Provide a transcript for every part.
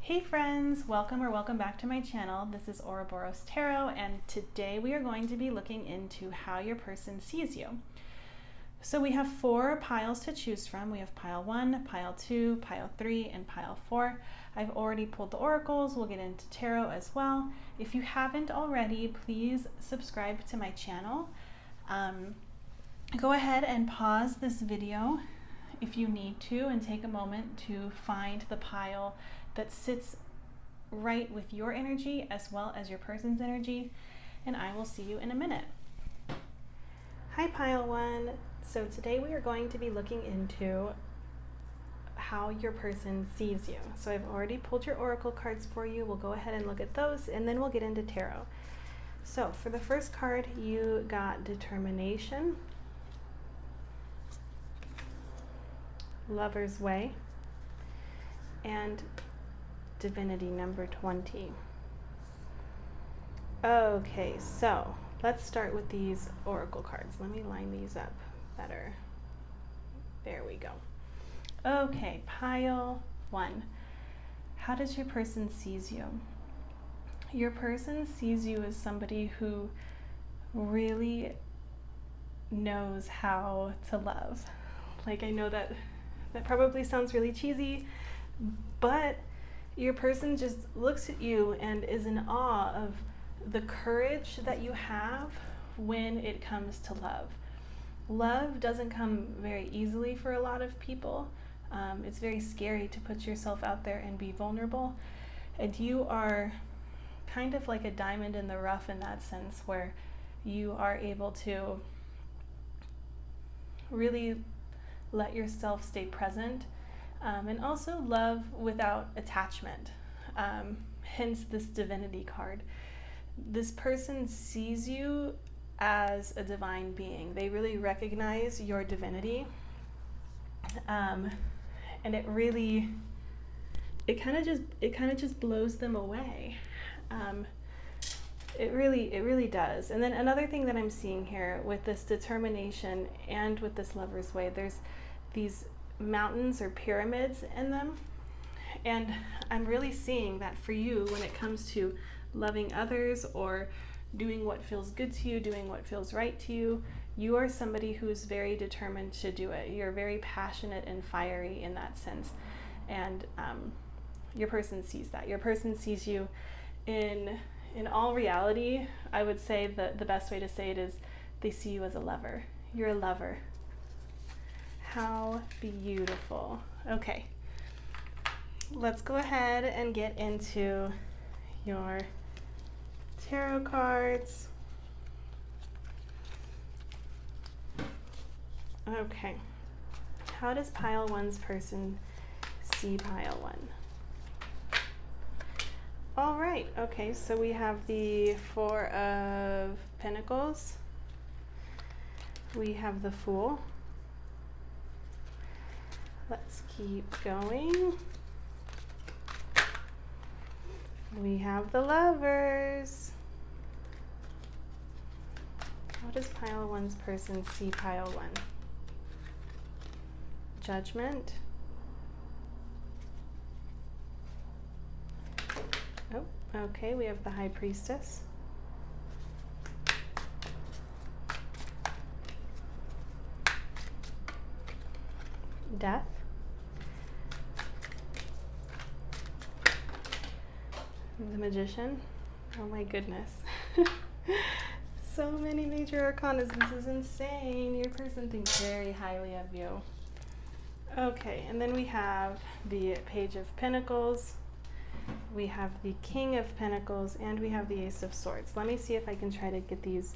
Hey friends, welcome back to my channel. This is Ouroboros Tarot, and today we are going to be looking into how your person sees you. So we have 4 piles to choose from. We have pile 1, pile 2, pile 3, and pile 4. I've already pulled the oracles. We'll get into tarot as well. If you haven't already, please subscribe to my channel. Go ahead and pause this video if you need to and take a moment to find the pile that sits right with your energy as well as your person's energy, and I will see you in a minute. Hi pile 1. So today we are going to be looking into how your person sees you. So I've already pulled your oracle cards for you. We'll go ahead and look at those and then we'll get into tarot. So for the first card, you got determination, Lover's Way, and Divinity number 20. Okay, so let's start with these oracle cards. Let me line these up better. There we go. Okay, pile 1. How does your person sees you? Your person sees you as somebody who really knows how to love. Like, I know that probably sounds really cheesy, but your person just looks at you and is in awe of the courage that you have when it comes to love. Love doesn't come very easily for a lot of people. It's very scary to put yourself out there and be vulnerable. And you are kind of like a diamond in the rough in that sense, where you are able to really let yourself stay present. And also love without attachment, hence this divinity card. This person sees you as a divine being. They really recognize your divinity, and it kind of just blows them away. It really does. And then another thing that I'm seeing here with this determination and with this Lover's Way, there's these mountains or pyramids in them, and I'm really seeing that for you when it comes to loving others or doing what feels good to you, doing what feels right to you, you are somebody who's very determined to do it. You're very passionate and fiery in that sense, and your person sees that. Your person sees you in all reality. I would say that the best way to say it is they see you as a lover. You're a lover. How beautiful. Okay, let's go ahead and get into your tarot cards. Okay, how does pile 1's person see pile 1? All right, okay, so we have the 4 of Pentacles. We have the Fool. Let's keep going. We have the Lovers. How does pile 1's person see pile 1? Judgment. Oh, okay, we have the High Priestess. Death. The Magician. Oh my goodness. So many major arcanas. This is insane. Your person thinks very highly of you. Okay, and then we have the Page of Pentacles. We have the King of Pentacles, and we have the Ace of Swords. Let me see if I can try to get these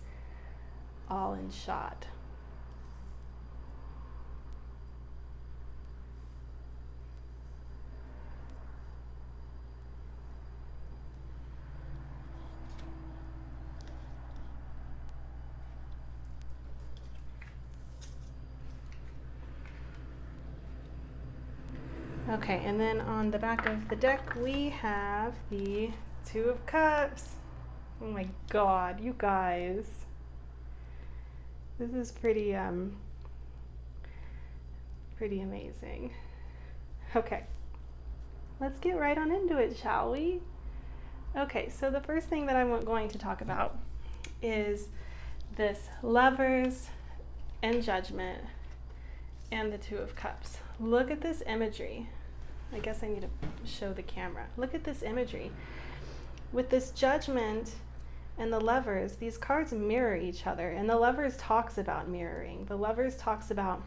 all in shot. Okay, and then on the back of the deck, we have the 2 of Cups. Oh my God, you guys. This is pretty amazing. Okay. let's get right on into it, shall we? Okay, so the first thing that I'm going to talk about is this Lovers and Judgment and the Two of Cups. Look at this imagery. I guess I need to show the camera. Look at this imagery. With this Judgment and the Lovers, these cards mirror each other, and the Lovers talks about mirroring. The Lovers talks about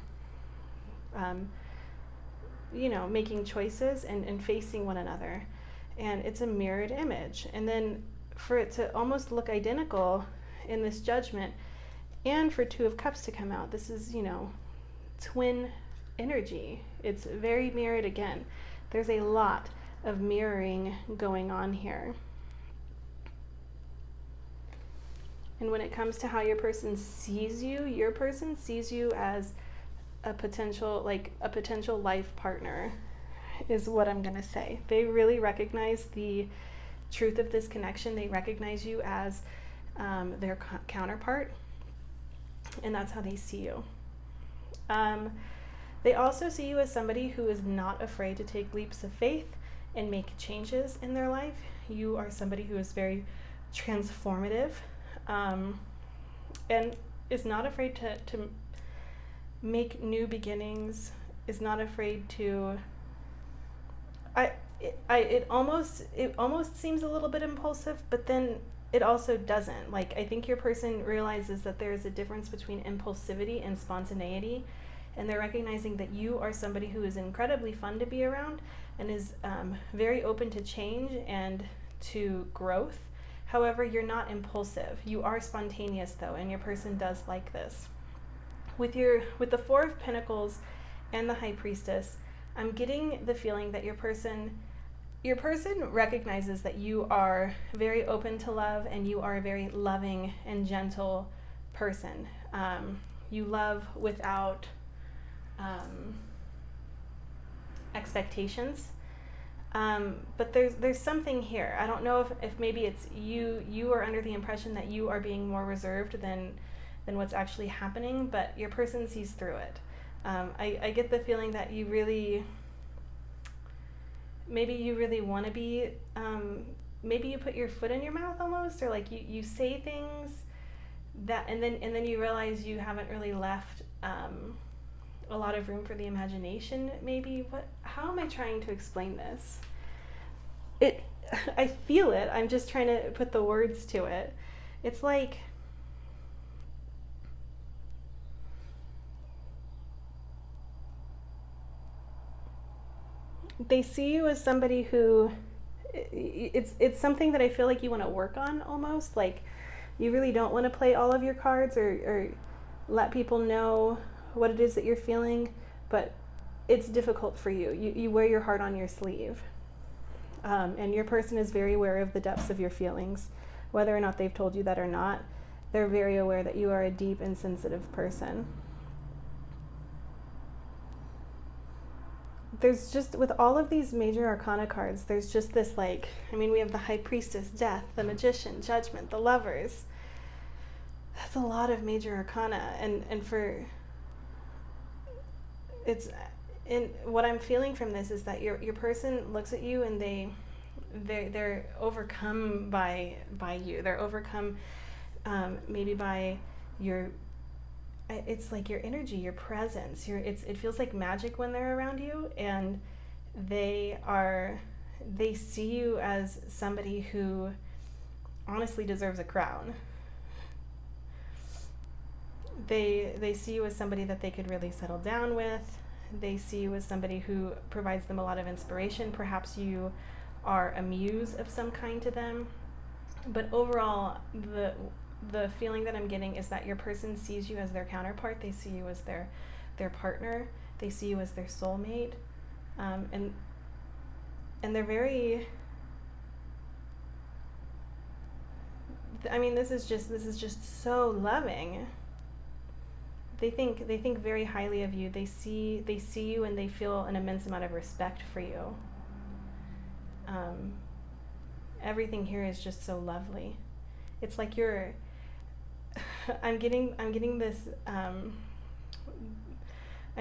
making choices and facing one another. And it's a mirrored image. And then for it to almost look identical in this Judgment, and for Two of Cups to come out, this is, twin energy. It's very mirrored again. There's a lot of mirroring going on here. And when it comes to how your person sees you as a potential life partner, is what I'm going to say. They really recognize the truth of this connection. They recognize you as their counterpart, and that's how they see you. They also see you as somebody who is not afraid to take leaps of faith and make changes in their life. You are somebody who is very transformative, and is not afraid to make new beginnings, is not afraid to it almost seems a little bit impulsive, but then it also doesn't. Like, I think your person realizes that there is a difference between impulsivity and spontaneity, and they're recognizing that you are somebody who is incredibly fun to be around and is very open to change and to growth. However, you're not impulsive. You are spontaneous though, and your person does like this. With the Four of Pentacles and the High Priestess, I'm getting the feeling that your person recognizes that you are very open to love, and you are a very loving and gentle person. You love without expectations. But there's something here. I don't know if maybe it's you are under the impression that you are being more reserved than what's actually happening, but your person sees through it. I get the feeling that you really want to be, maybe you put your foot in your mouth almost, or like you say things that, and then you realize you haven't really left a lot of room for the imagination, maybe. How am I trying to explain this? I feel it. I'm just trying to put the words to it. It's like, they see you as somebody who, it's something that I feel like you want to work on almost. Like, you really don't want to play all of your cards or let people know what it is that you're feeling, but it's difficult for you. You wear your heart on your sleeve. And your person is very aware of the depths of your feelings. Whether or not they've told you that or not, they're very aware that you are a deep and sensitive person. There's just, with all of these major arcana cards, there's just this we have the High Priestess, Death, the Magician, Judgment, the Lovers. That's a lot of major arcana, and for what I'm feeling from this is that your person looks at you and they're overcome by you. They're overcome maybe by it's like your energy, your presence. It feels like magic when they're around you, and they see you as somebody who honestly deserves a crown. They see you as somebody that they could really settle down with. They see you as somebody who provides them a lot of inspiration. Perhaps you are a muse of some kind to them. But overall, the feeling that I'm getting is that your person sees you as their counterpart. They see you as their partner. They see you as their soulmate. And they're very, this is just so loving. They think very highly of you. They see you and they feel an immense amount of respect for you. Everything here is just so lovely. It's like I'm getting this. I'm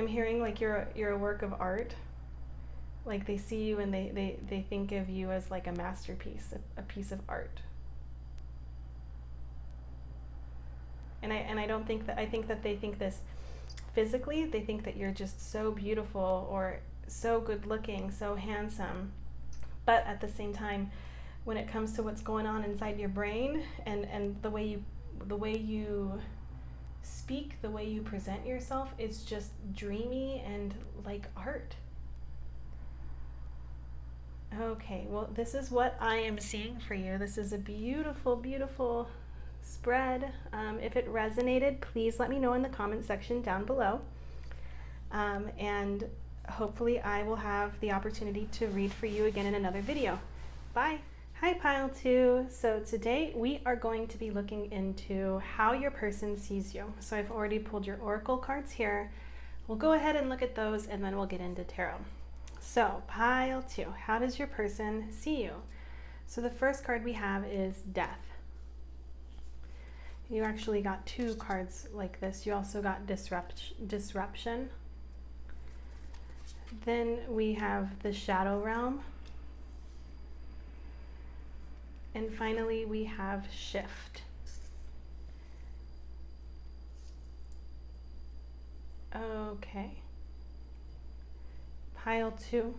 hearing like you're a work of art, Like they see you and they think of you as like a masterpiece, a piece of art. And I don't think that, I think that they think this physically. They think that you're just so beautiful or so good looking, so handsome. But at the same time, when it comes to what's going on inside your brain and the way you speak, the way you present yourself, is just dreamy and like art. Okay, well, this is what I am seeing for you. This is a beautiful, beautiful spread. If it resonated, please let me know in the comment section down below. And hopefully I will have the opportunity to read for you again in another video. Bye. Hi Pile 2. So today we are going to be looking into how your person sees you. So I've already pulled your oracle cards here. We'll go ahead and look at those and then we'll get into tarot. So Pile 2, how does your person see you? So the first card we have is Death. You actually got two cards like this. You also got Disruption. Then we have the Shadow Realm. And finally we have Shift. Okay. Pile 2.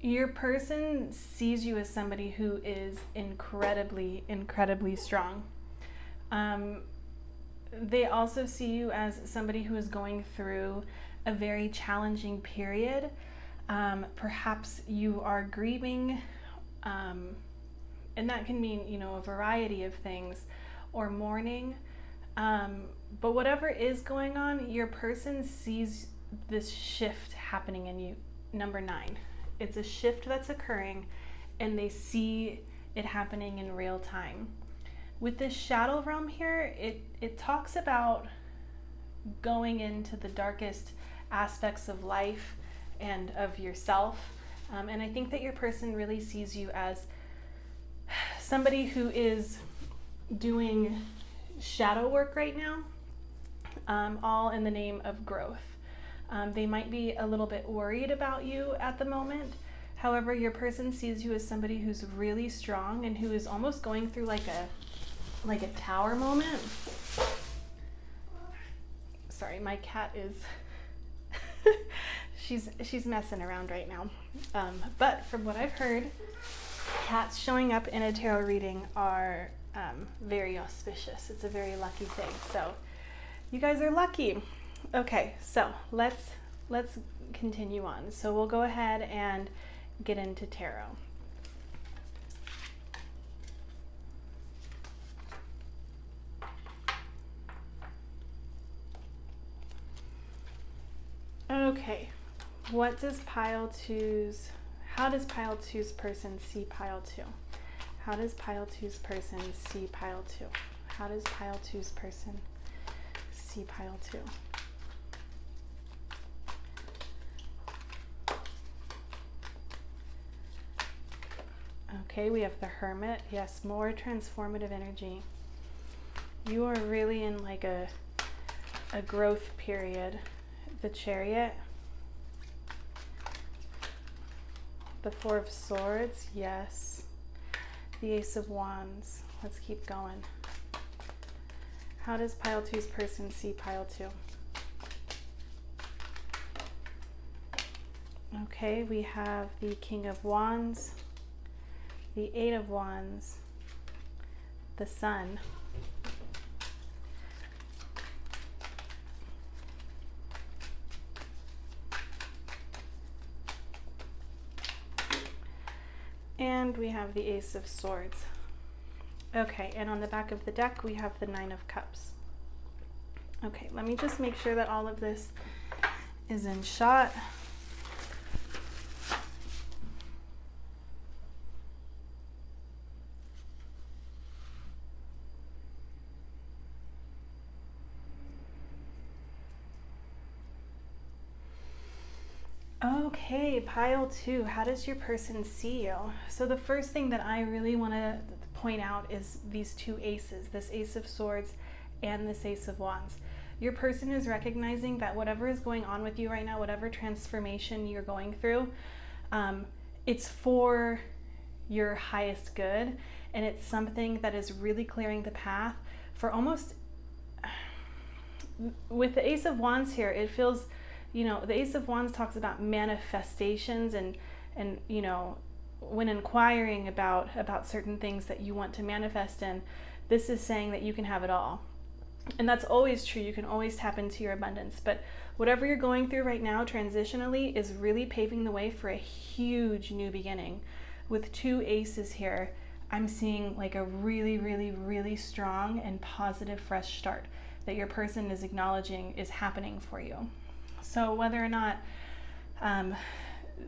Your person sees you as somebody who is incredibly, incredibly strong. They also see you as somebody who is going through a very challenging period. Perhaps you are grieving, and that can mean, you know, a variety of things, or mourning. But whatever is going on, your person sees this shift happening in you. Number 9. It's a shift that's occurring and they see it happening in real time. With this Shadow Realm here, it talks about going into the darkest aspects of life and of yourself. And I think that your person really sees you as somebody who is doing shadow work right now, all in the name of growth. They might be a little bit worried about you at the moment. However, your person sees you as somebody who's really strong and who is almost going through like a tower moment. Sorry, my cat is she's messing around right now. But from what I've heard, cats showing up in a tarot reading are very auspicious. It's a very lucky thing. So you guys are lucky. Okay, so let's continue on. So we'll go ahead and get into tarot. Okay, what does Pile 2's, how does Pile 2's person see Pile 2? How does Pile 2's person see Pile 2? How does Pile 2's person see Pile 2? Okay, we have the Hermit. Yes, more transformative energy. You are really in like a growth period. The Chariot. The Four of Swords. Yes. The Ace of Wands. Let's keep going. How does Pile 2's person see Pile 2? Okay, we have the King of Wands, the Eight of Wands, the Sun, and we have the Ace of Swords. Okay, and on the back of the deck we have the Nine of Cups. Okay, let me just make sure that all of this is in shot. Okay, Pile 2, how does your person see you? So the first thing that I really want to point out is these two aces, this Ace of Swords and this Ace of Wands. Your person is recognizing that whatever is going on with you right now, whatever transformation you're going through, it's for your highest good, and it's something that is really clearing the path for almost, with the Ace of Wands here, it feels, you know, the Ace of Wands talks about manifestations, and you know, when inquiring about certain things that you want to manifest in, this is saying that you can have it all. And that's always true. You can always tap into your abundance. But whatever you're going through right now, transitionally, is really paving the way for a huge new beginning. With 2 aces here, I'm seeing like a really, really, really strong and positive fresh start that your person is acknowledging is happening for you. So whether or not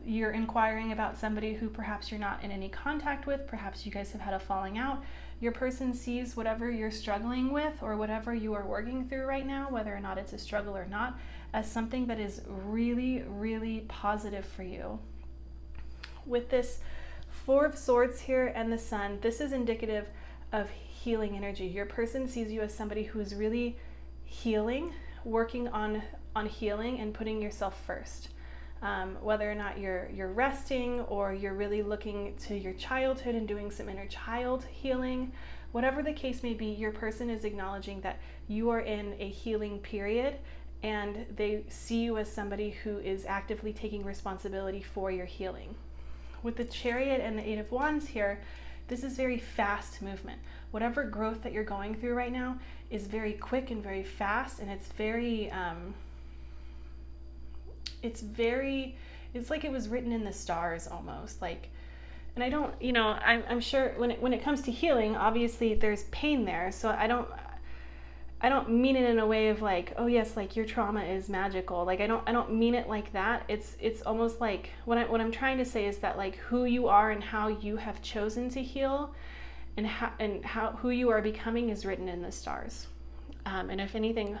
you're inquiring about somebody who perhaps you're not in any contact with, perhaps you guys have had a falling out, your person sees whatever you're struggling with or whatever you are working through right now, whether or not it's a struggle or not, as something that is really, really positive for you. With this 4 of Swords here and the Sun, this is indicative of healing energy. Your person sees you as somebody who's really healing, working on healing and putting yourself first. Whether or not you're resting or you're really looking to your childhood and doing some inner child healing, whatever the case may be, your person is acknowledging that you are in a healing period, and they see you as somebody who is actively taking responsibility for your healing. With the Chariot and the 8 of Wands here, this is very fast movement. Whatever growth that you're going through right now is very quick and very fast, and it's very it's like it was written in the stars almost, like, and I don't, you know, I'm sure when it comes to healing, obviously there's pain there, so I don't mean it in a way of like, oh yes, like your trauma is magical, like I don't mean it like that. It's almost like what I'm trying to say is that like who you are and how you have chosen to heal and how who you are becoming is written in the stars, and if anything,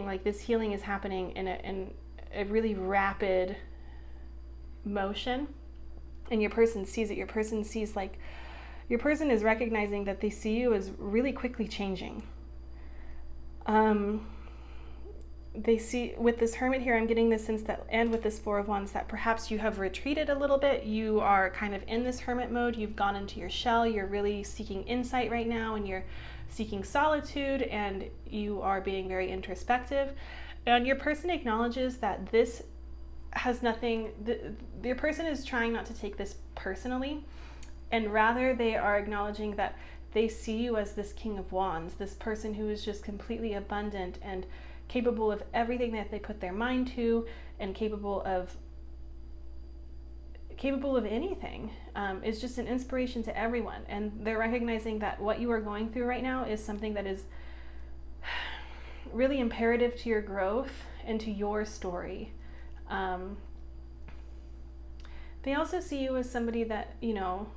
like this healing is happening in a really rapid motion, and your person sees it. Your person sees, like, your person is recognizing that they see you as really quickly changing. They see, with this Hermit here, I'm getting this sense that, and with this 4 of Wands, that perhaps you have retreated a little bit. You are kind of in this hermit mode. You've gone into your shell. You're really seeking insight right now, and you're seeking solitude, and you are being very introspective. And your person acknowledges that this has nothing, your person is trying not to take this personally, and rather they are acknowledging that they see you as this King of Wands, this person who is just completely abundant and capable of everything that they put their mind to, and capable of anything. Is just an inspiration to everyone, and they're recognizing that what you are going through right now is something that is really imperative to your growth and to your story. They also see you as somebody that, you know,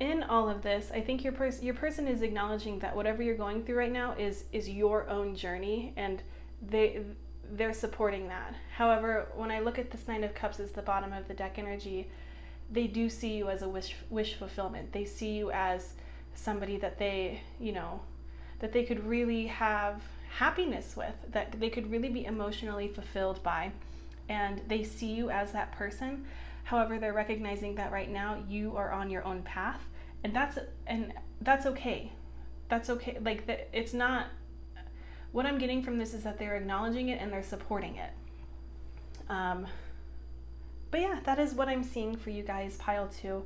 in all of this, I think your person is acknowledging that whatever you're going through right now is your own journey, and they're supporting that. However, when I look at this 9 of Cups as the bottom of the deck energy, they do see you as a wish fulfillment. They see you as somebody that they, you know, that they could really have happiness with, that they could really be emotionally fulfilled by, and they see you as that person. However, they're recognizing that right now you are on your own path, and that's okay. That's okay. Like, it's not, what I'm getting from this is that they're acknowledging it and they're supporting it. But yeah, that is what I'm seeing for you guys, pile 2.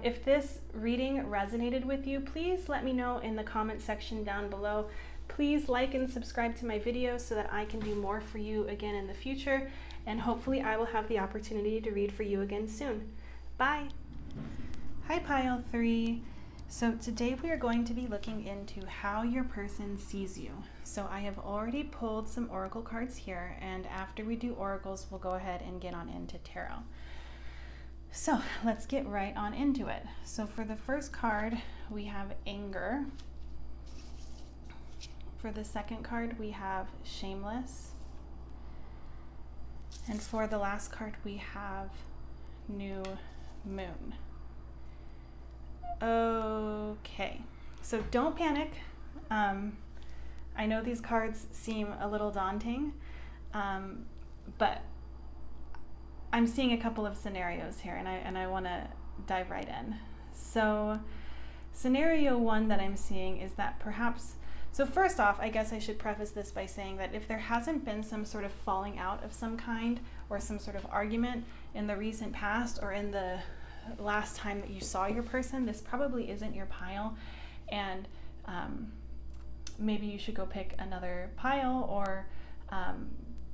If this reading resonated with you, please let me know in the comment section down below. Please like and subscribe to my videos so that I can do more for you again in the future, and hopefully I will have the opportunity to read for you again soon. Bye! Hi pile 3. So today we are going to be looking into how your person sees you. So I have already pulled some oracle cards here, and after we do oracles, we'll go ahead and get on into tarot. So let's get right on into it. So for the first card, we have anger. For the second card, we have shameless. And for the last card, we have new moon. Okay, so don't panic. I know these cards seem a little daunting, but I'm seeing a couple of scenarios here, and I want to dive right in. So scenario one that I'm seeing is that perhaps, so first off, I guess I should preface this by saying that if there hasn't been some sort of falling out of some kind or some sort of argument in the recent past or in the last time that you saw your person, this probably isn't your pile, and maybe you should go pick another pile, or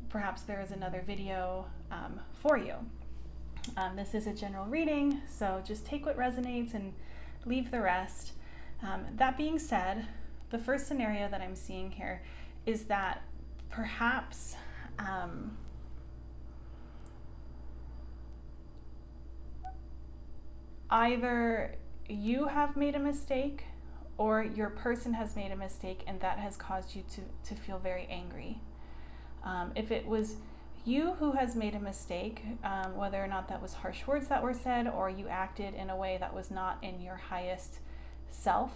perhaps there is another video for you. This is a general reading, so just take what resonates and leave the rest. That being said, the first scenario that I'm seeing here is that perhaps either you have made a mistake or your person has made a mistake, and that has caused you to feel very angry. If it was you who has made a mistake, whether or not that was harsh words that were said or you acted in a way that was not in your highest self,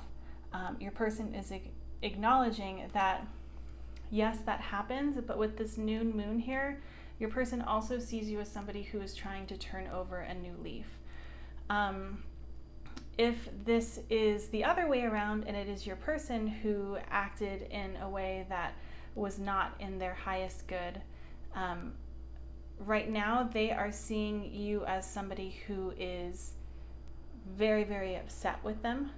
your person is acknowledging that, yes, that happens, but with this new moon here, your person also sees you as somebody who is trying to turn over a new leaf. If this is the other way around and it is your person who acted in a way that was not in their highest good, right now they are seeing you as somebody who is very, very upset with them.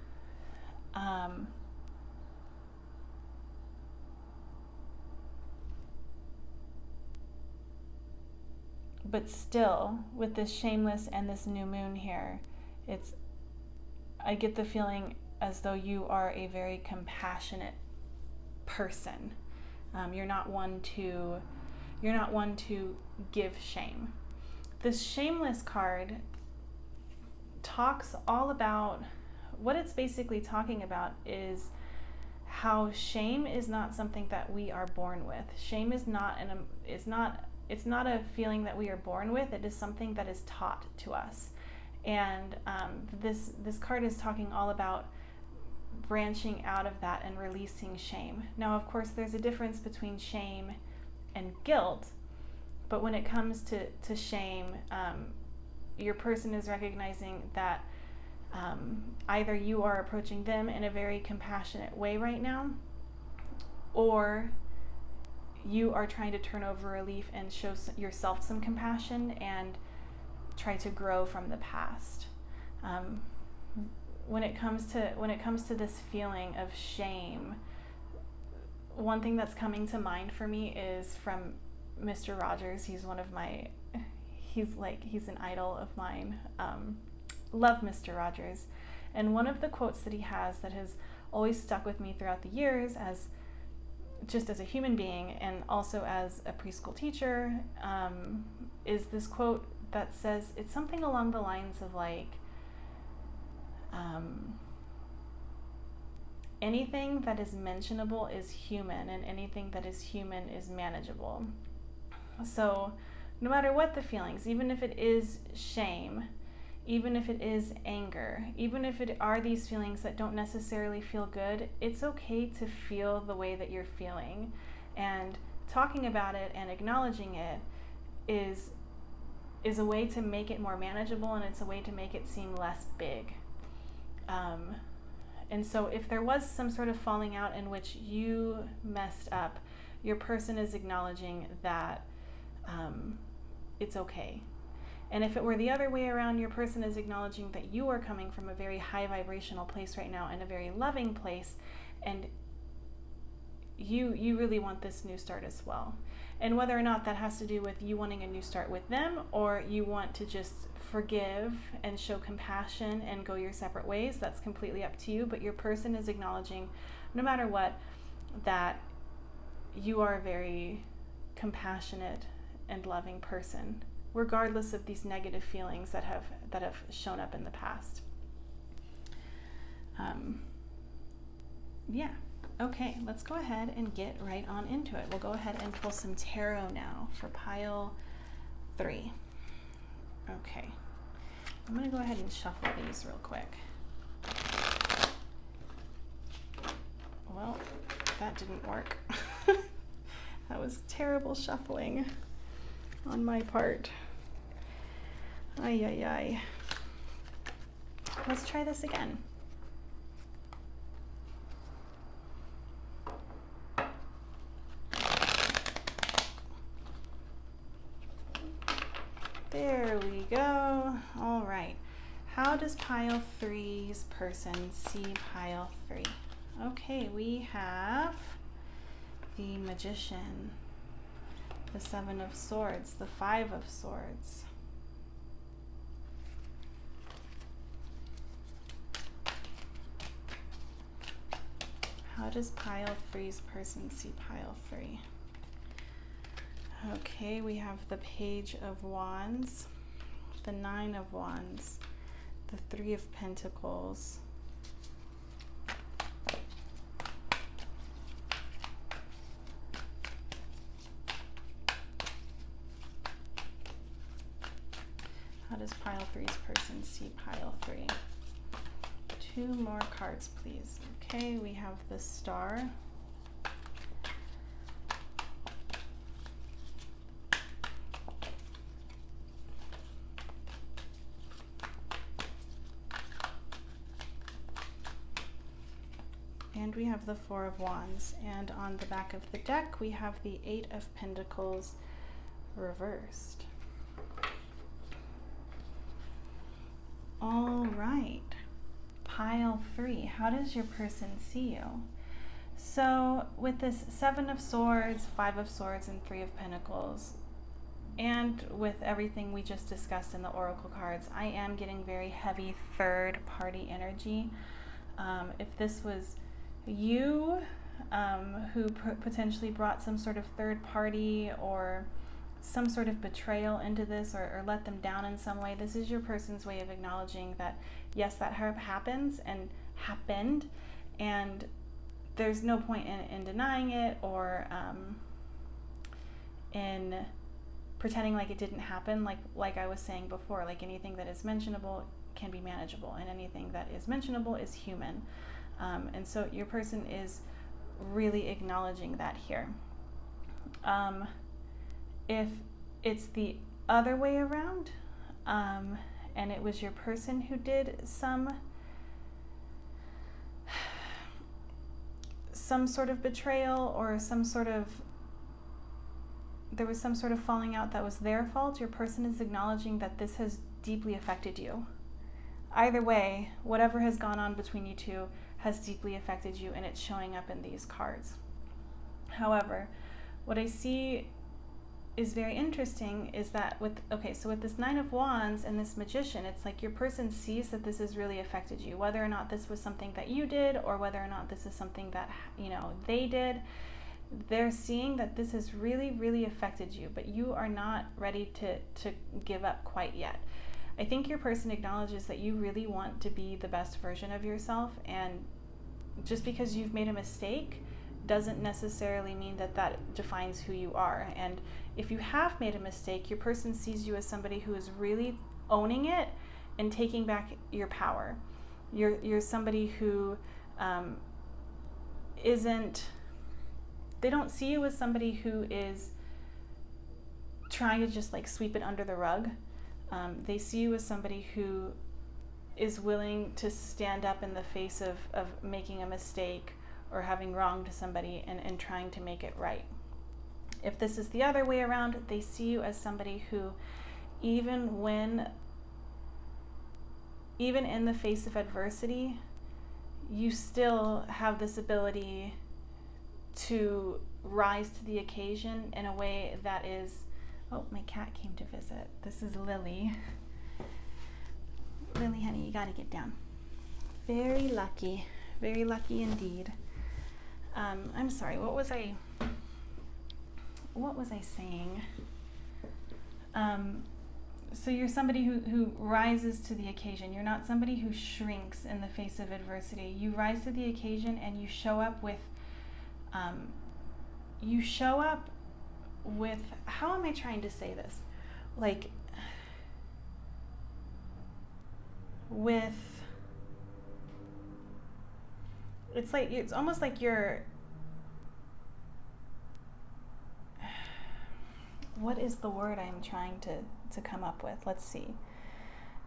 But still, with this shameless and this new moon here, I get the feeling as though you are a very compassionate person. You're not one to give shame. This shameless card talks all about, what it's basically talking about is how shame is not something that we are born with. Shame is not it's not a feeling that we are born with. It is something that is taught to us. And this card is talking all about branching out of that and releasing shame. Now, of course, there's a difference between shame and guilt, but when it comes to shame, your person is recognizing that either you are approaching them in a very compassionate way right now, or you are trying to turn over a leaf and show yourself some compassion and try to grow from the past. When it comes to this feeling of shame, one thing that's coming to mind for me is from Mr. Rogers. He's an idol of mine. Love Mr. Rogers. And one of the quotes that he has that has always stuck with me throughout the years, as just as a human being and also as a preschool teacher, is this quote that says, it's something along the lines of like, anything that is mentionable is human, and anything that is human is manageable. So no matter what the feelings, even if it is shame, even if it is anger, even if it are these feelings that don't necessarily feel good, it's okay to feel the way that you're feeling. And talking about it and acknowledging it is a way to make it more manageable, and it's a way to make it seem less big. And so if there was some sort of falling out in which you messed up, your person is acknowledging that it's okay. And if it were the other way around, your person is acknowledging that you are coming from a very high vibrational place right now and a very loving place, and you really want this new start as well. And whether or not that has to do with you wanting a new start with them, or you want to just forgive and show compassion and go your separate ways, that's completely up to you. But your person is acknowledging, no matter what, that you are a very compassionate and loving person, regardless of these negative feelings that have shown up in the past. Yeah. Okay, let's go ahead and get right on into it. We'll go ahead and pull some tarot now for pile 3. Okay. I'm going to go ahead and shuffle these real quick. well, that didn't work. That was terrible shuffling on my part. Ay, ay, ay. Let's try this again. There we go. All right. How does pile 3's person see pile 3? Okay, we have the Magician, the 7 of Swords, the 5 of Swords. How does pile 3's person see pile 3? Okay, we have the Page of Wands, the 9 of Wands, the 3 of Pentacles, how does pile 3's person see pile 3? 2 more cards, please. Okay, we have the Star, and we have the 4 of Wands, and on the back of the deck we have the 8 of Pentacles reversed. All right, pile 3, how does your person see you? So with this 7 of Swords, 5 of Swords, and 3 of Pentacles, and with everything we just discussed in the Oracle cards, I am getting very heavy third party energy. If this was you who potentially brought some sort of third party or some sort of betrayal into this, or let them down in some way, this is your person's way of acknowledging that yes, that happens and happened, and there's no point in denying it or in pretending like it didn't happen. Like I was saying before, like anything that is mentionable can be manageable, and anything that is mentionable is human. And so your person is really acknowledging that here. If it's the other way around, and it was your person who did some sort of betrayal, or there was some sort of falling out that was their fault, your person is acknowledging that this has deeply affected you. Either way, whatever has gone on between you two has deeply affected you, and it's showing up in these cards. However, what I see is very interesting is that with this 9 of Wands and this Magician, it's like your person sees that this has really affected you, whether or not this was something that you did or whether or not this is something that they did. They're seeing that this has really, really affected you, but you are not ready to give up quite yet. I think your person acknowledges that you really want to be the best version of yourself, and just because you've made a mistake doesn't necessarily mean that defines who you are. And if you have made a mistake, your person sees you as somebody who is really owning it and taking back your power. You're somebody who they don't see you as somebody who is trying to just like sweep it under the rug. They see you as somebody who is willing to stand up in the face of making a mistake or having wronged somebody and trying to make it right. If this is the other way around, they see you as somebody who, even in the face of adversity, you still have this ability to rise to the occasion in a way that is, oh, my cat came to visit. This is Lily. Lily, honey, you gotta get down. Very lucky indeed. I'm sorry, what was I saying? So you're somebody who rises to the occasion. You're not somebody who shrinks in the face of adversity. You rise to the occasion and you show up with, how am I trying to say this? Like, it's almost like you're, what is the word I'm trying to come up with? Let's see.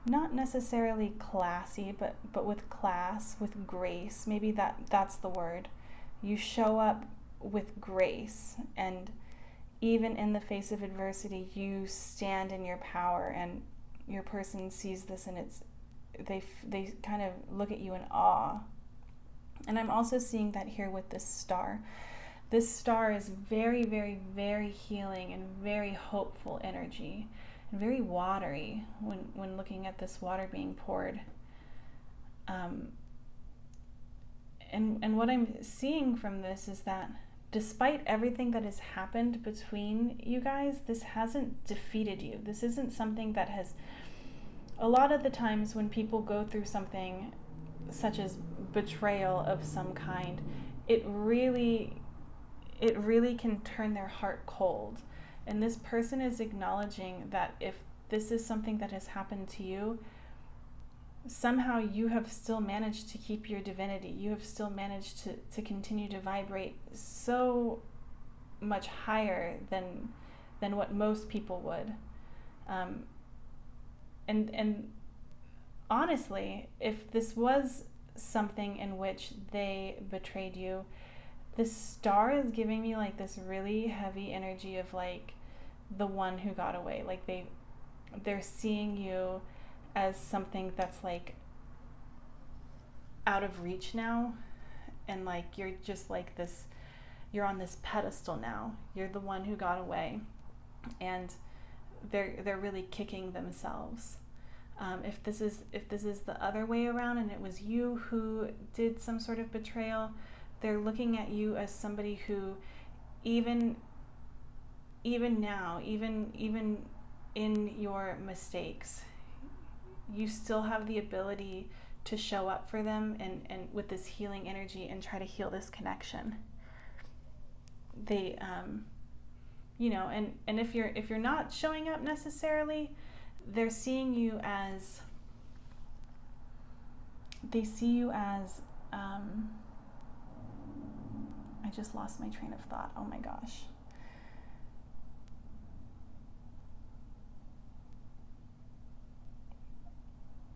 Not necessarily classy, but with class, with grace. Maybe that's the word. You show up with grace, and even in the face of adversity, you stand in your power, and your person sees this, and they kind of look at you in awe. And I'm also seeing that here with this star. This star is very, very, very healing and very hopeful energy, and very watery when looking at this water being poured. And what I'm seeing from this is that despite everything that has happened between you guys, this hasn't defeated you. This isn't something that has, a lot of the times when people go through something such as betrayal of some kind, it really can turn their heart cold. And this person is acknowledging that if this is something that has happened to you, somehow you have still managed to keep your divinity. You have still managed to continue to vibrate so much higher than what most people would. And honestly, if this was something in which they betrayed you, this star is giving me like this really heavy energy of like the one who got away. Like they're seeing you as something that's like out of reach now, and like you're just like this, you're on this pedestal now. You're the one who got away, and they're really kicking themselves. If this is the other way around and it was you who did some sort of betrayal, they're looking at you as somebody who even now, even in your mistakes, you still have the ability to show up for them and with this healing energy and try to heal this connection. They and if you're not showing up necessarily, they're seeing you as I just lost my train of thought. Oh my gosh.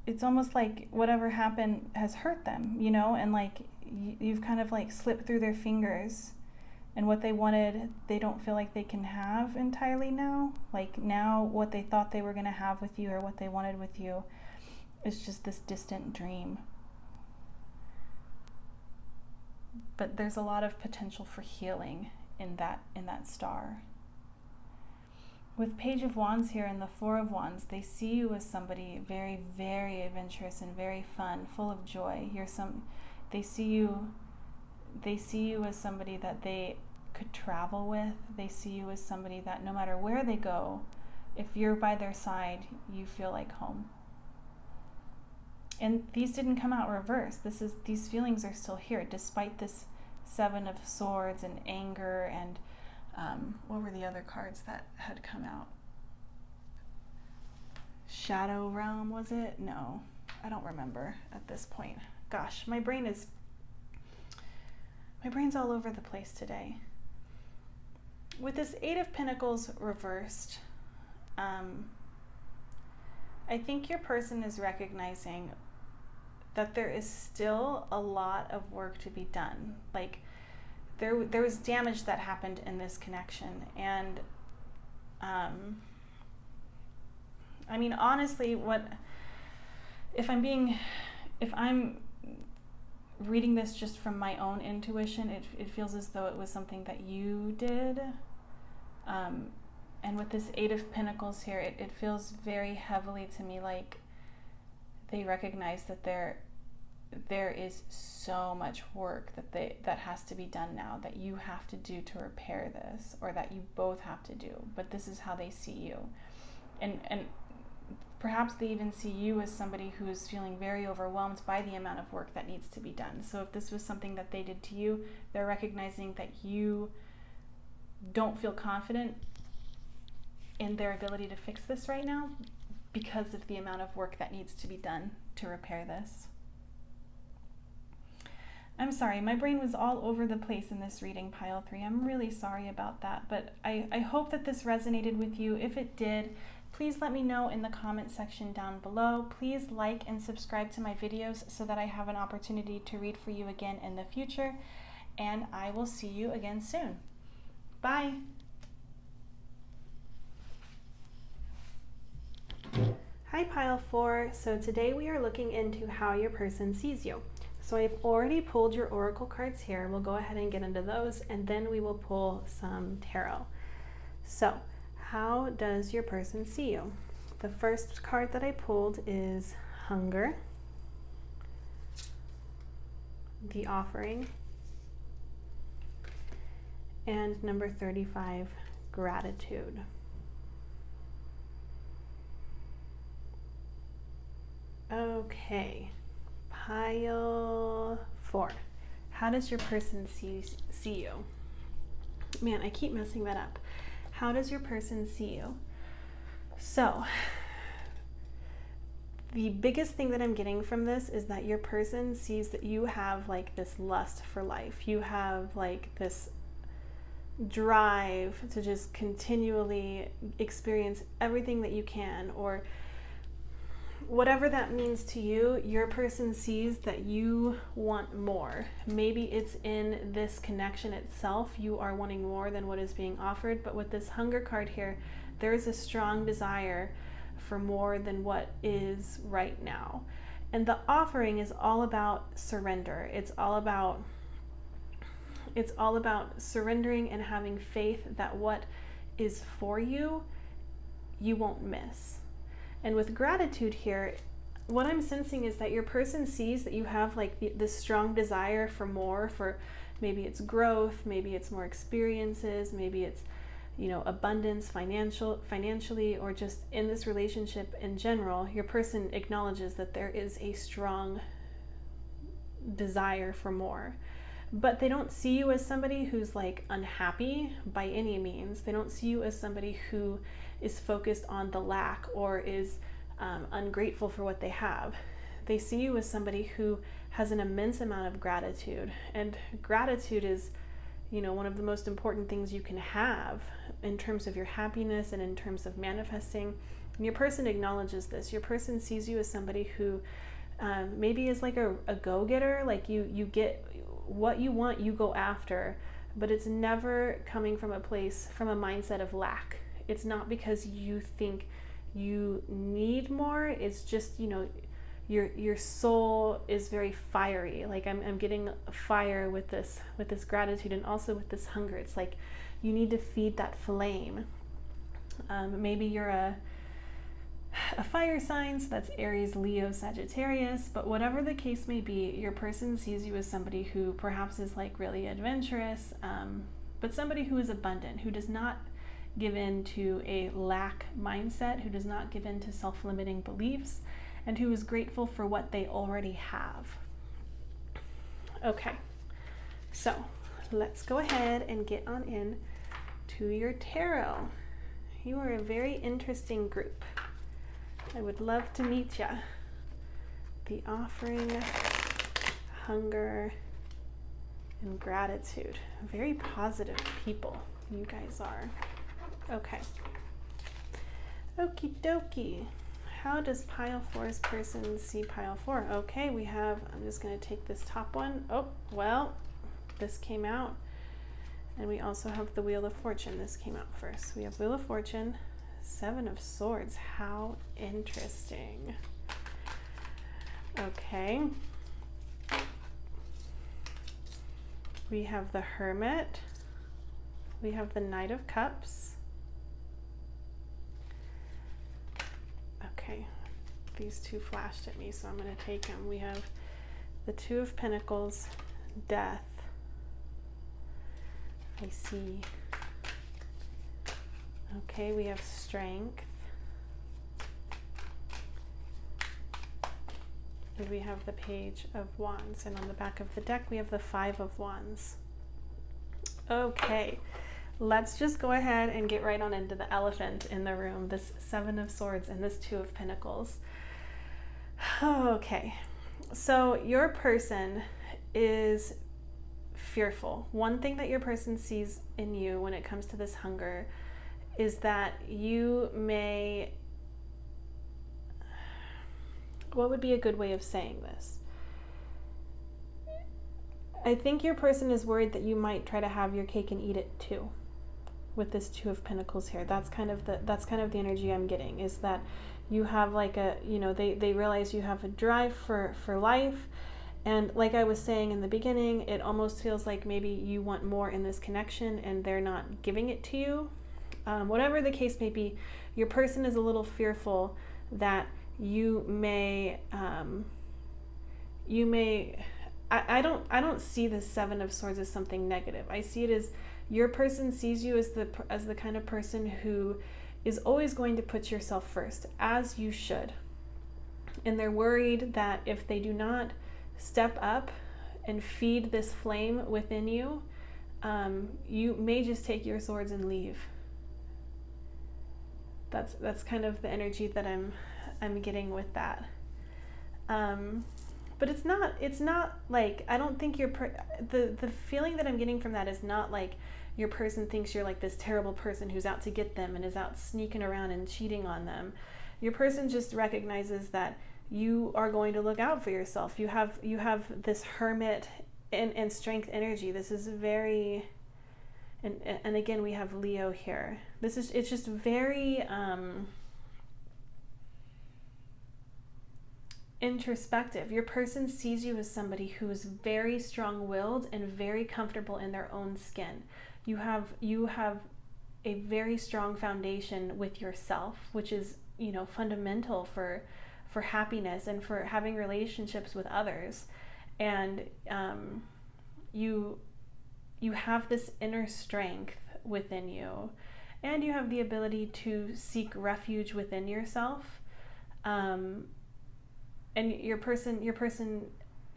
It's almost like whatever happened has hurt them, and like you've kind of like slipped through their fingers, and what they wanted, they don't feel like they can have entirely now. Like now what they thought they were going to have with you, or what they wanted with you, is just this distant dream. But there's a lot of potential for healing in that star. With Page of Wands here and the Four of Wands, they see you as somebody very, very adventurous and very fun, full of joy. They see you as somebody that they could travel with. They see you as somebody that no matter where they go, if you're by their side, you feel like home. And these didn't come out reversed. These feelings are still here, despite this Seven of Swords and anger and what were the other cards that had come out? Shadow Realm, was it? No, I don't remember at this point. Gosh, my brain's all over the place today. With this Eight of Pentacles reversed, I think your person is recognizing that there is still a lot of work to be done. Like there was damage that happened in this connection, and I mean, honestly, if I'm reading this just from my own intuition, it feels as though it was something that you did. And with this Eight of Pentacles here, it feels very heavily to me like they recognize that there is so much work that has to be done now, that you have to do to repair this, or that you both have to do. But this is how they see you. And perhaps they even see you as somebody who is feeling very overwhelmed by the amount of work that needs to be done. So if this was something that they did to you, they're recognizing that you don't feel confident in their ability to fix this right now because of the amount of work that needs to be done to repair this. I'm sorry, my brain was all over the place in this reading, pile 3. I'm really sorry about that, but I hope that this resonated with you. If it did, please let me know in the comment section down below. Please like and subscribe to my videos so that I have an opportunity to read for you again in the future, and I will see you again soon. Bye. Hi, pile 4. So today we are looking into how your person sees you. So I've already pulled your oracle cards here. We'll go ahead and get into those, and then we will pull some tarot. So how does your person see you? The first card that I pulled is hunger, the offering, and number 35, gratitude. Okay. Pile 4. How does your person see you? Man, I keep messing that up. How does your person see you? So, the biggest thing that I'm getting from this is that your person sees that you have like this lust for life. You have like this drive to just continually experience everything that you can, or whatever that means to you. Your person sees that you want more. Maybe it's in this connection itself. You are wanting more than what is being offered. But with this hunger card here, there is a strong desire for more than what is right now. And the offering is all about surrender. It's all about surrendering and having faith that what is for you, you won't miss. And with gratitude here, what I'm sensing is that your person sees that you have like this strong desire for more, for maybe it's growth, maybe it's more experiences, maybe it's, you know, abundance financially, or just in this relationship in general. Your person acknowledges that there is a strong desire for more. But they don't see you as somebody who's like unhappy by any means. They don't see you as somebody who is focused on the lack or is ungrateful for what they have. They see you as somebody who has an immense amount of gratitude. And gratitude is, you know, one of the most important things you can have in terms of your happiness and in terms of manifesting. And your person acknowledges this. Your person sees you as somebody who maybe is like a go-getter. Like you get what you want, you go after, but it's never coming from a place, from a mindset of lack. It's not because you think you need more. It's just, you know, your soul is very fiery. Like I'm getting fire with this gratitude, and also with this hunger. It's like you need to feed that flame. Maybe you're a fire sign, so that's Aries, Leo, Sagittarius, but whatever the case may be, your person sees you as somebody who perhaps is like really adventurous, but somebody who is abundant, who does not give in to a lack mindset, who does not give in to self-limiting beliefs, and who is grateful for what they already have. Okay, so let's go ahead and get on in to your tarot. You are a very interesting group. I would love to meet ya. The offering, hunger, and gratitude. Very positive people you guys are. Okay. Okie dokie. How does pile 4's person see pile 4? Okay, we have, I'm just going to take this top one. Oh, well, this came out. And we also have the Wheel of Fortune. This came out first. We have Wheel of Fortune, 7 of Swords. How interesting. Okay. We have the Hermit. We have the Knight of Cups. Okay, these two flashed at me, so I'm going to take them. We have the Two of Pentacles, Death. I see. Okay, we have Strength. And we have the Page of Wands. And on the back of the deck, we have the Five of Wands. Okay, let's just go ahead and get right on into the elephant in the room, this 7 of Swords and this 2 of Pentacles. Okay, so your person is fearful. One thing that your person sees in you when it comes to this hunger is that you may, what would be a good way of saying this? I think your person is worried that you might try to have your cake and eat it too. With this Two of Pentacles here, that's kind of the energy I'm getting, is that you have like a, you know, they realize you have a drive for life. And like I was saying in the beginning, it almost feels like maybe you want more in this connection and they're not giving it to you. Whatever the case may be, your person is a little fearful that you may, I don't see the Seven of Swords as something negative. I see it as your person sees you as the kind of person who is always going to put yourself first, as you should. And they're worried that if they do not step up and feed this flame within you, you may just take your swords and leave. That's kind of the energy that I'm getting with that. But it's not like, I don't think the feeling that I'm getting from that is not like your person thinks you're like this terrible person who's out to get them and is out sneaking around and cheating on them. Your person just recognizes that you are going to look out for yourself. You have this hermit and strength energy. This is very, and again, we have Leo here. It's just very introspective. Your person sees you as somebody who is very strong-willed and very comfortable in their own skin. You have a very strong foundation with yourself, which is, you know, fundamental for happiness and for having relationships with others. And you have this inner strength within you, and you have the ability to seek refuge within yourself. And your person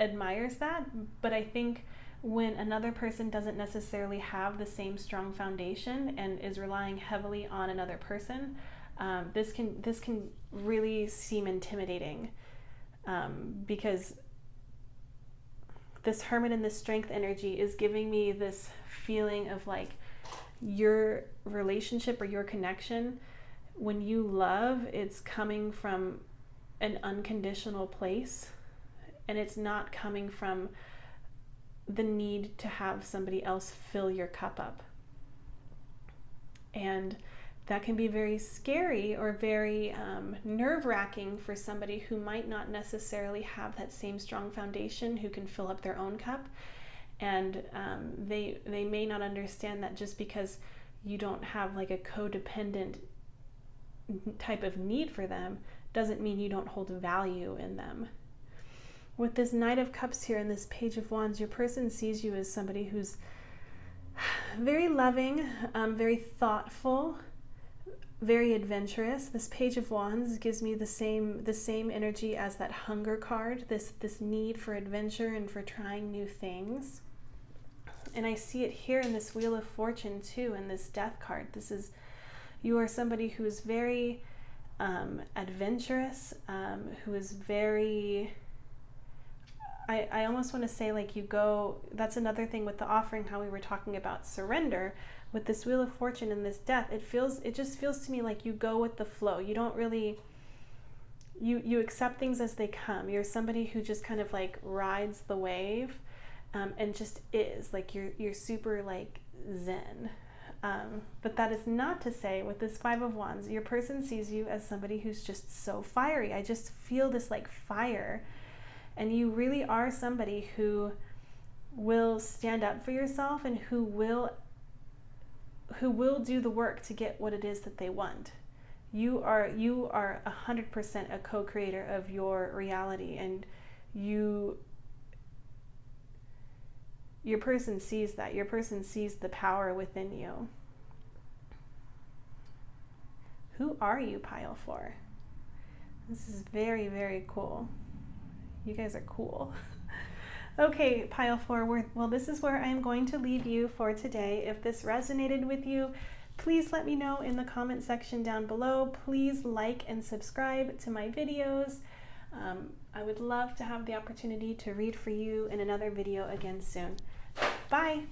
admires that, but I think when another person doesn't necessarily have the same strong foundation and is relying heavily on another person, this can really seem intimidating, because this hermit and this strength energy is giving me this feeling of like your relationship or your connection, when you love, it's coming from an unconditional place, and it's not coming from the need to have somebody else fill your cup up. And that can be very scary or very nerve-wracking for somebody who might not necessarily have that same strong foundation, who can fill up their own cup. And they may not understand that just because you don't have like a codependent type of need for them doesn't mean you don't hold value in them. With this Knight of Cups here and this Page of Wands, your person sees you as somebody who's very loving, very thoughtful, very adventurous. This Page of Wands gives me the same energy as that hunger card, this need for adventure and for trying new things. And I see it here in this Wheel of Fortune too, in this Death card. You are somebody who is very adventurous, who is very, I almost want to say like you go, that's another thing with the offering, how we were talking about surrender. With this Wheel of Fortune and this Death, it just feels to me like you go with the flow. You don't really, you accept things as they come. You're somebody who just kind of like rides the wave, and just is like, you're super like zen. But that is not to say, with this Five of Wands, your person sees you as somebody who's just so fiery. I just feel this like fire, and you really are somebody who will stand up for yourself and who will do the work to get what it is that they want. You are 100% a co-creator of your reality, and your person sees that. Your person sees the power within you. Who are you, Pile 4? This is very, very cool. You guys are cool. Okay, Pile 4, well, this is where I'm going to leave you for today. If this resonated with you, please let me know in the comment section down below. Please like and subscribe to my videos. I would love to have the opportunity to read for you in another video again soon. Bye!